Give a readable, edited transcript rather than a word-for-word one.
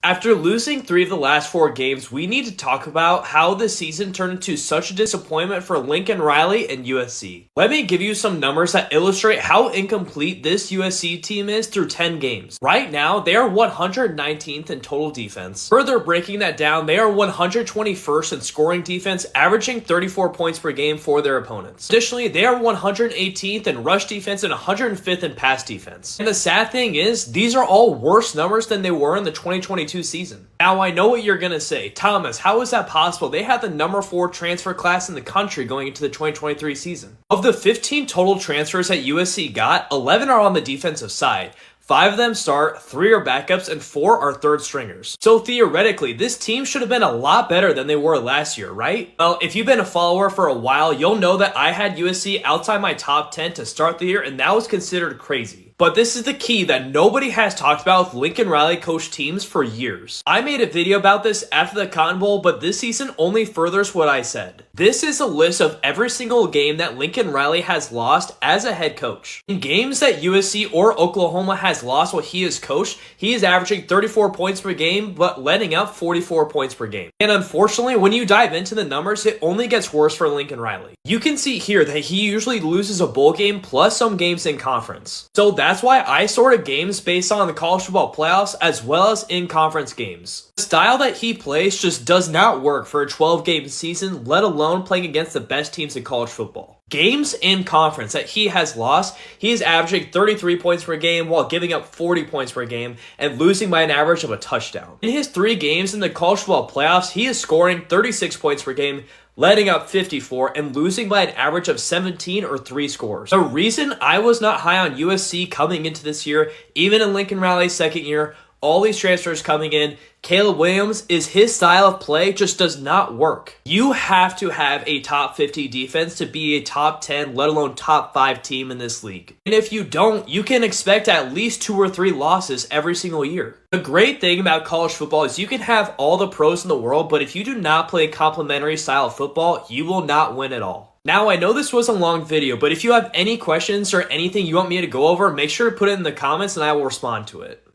After losing 3 of the last 4 games, we need to talk about how this season turned into such a disappointment for Lincoln Riley and USC. Let me give you some numbers that illustrate how incomplete this USC team is through 10 games. Right now, they are 119th in total defense. Further breaking that down, they are 121st in scoring defense, averaging 34 points per game for their opponents. Additionally, they are 118th in rush defense and 105th in pass defense. And the sad thing is, these are all worse numbers than they were in the 2022 season. Now, I know what you're gonna say. Thomas, how is that possible? They had the number 4 transfer class in the country going into the 2023 season. Of the 15 total transfers that USC got, 11 are on the defensive side. 5 of them start, 3 are backups, and 4 are third stringers. So theoretically, this team should have been a lot better than they were last year, right? Well, if you've been a follower for a while, you'll know that I had USC outside my top 10 to start the year, and that was considered crazy. But this is the key that nobody has talked about with Lincoln Riley coached teams for years. I made a video about this after the Cotton Bowl, but this season only furthers what I said. This is a list of every single game that Lincoln Riley has lost as a head coach. In games that USC or Oklahoma has lost while he is coached, he is averaging 34 points per game, but letting up 44 points per game. And unfortunately, when you dive into the numbers, it only gets worse for Lincoln Riley. You can see here that he usually loses a bowl game plus some games in conference. So that's why I sorted games based on the college football playoffs as well as in conference games. The style that he plays just does not work for a 12-game season, let alone playing against the best teams in college football. Games in conference that he has lost, he is averaging 33 points per game while giving up 40 points per game and losing by an average of a touchdown. In his 3 games in the college football playoffs, he is scoring 36 points per game, letting up 54, and losing by an average of 17 or 3 scores. The reason I was not high on USC coming into this year, even in Lincoln Riley's second year, all these transfers coming in, Caleb Williams, is his style of play just does not work. You have to have a top 50 defense to be a top 10, let alone top 5 team in this league. And if you don't, you can expect at least 2 or 3 losses every single year. The great thing about college football is you can have all the pros in the world, but if you do not play a complementary style of football, you will not win at all. Now, I know this was a long video, but if you have any questions or anything you want me to go over, make sure to put it in the comments and I will respond to it.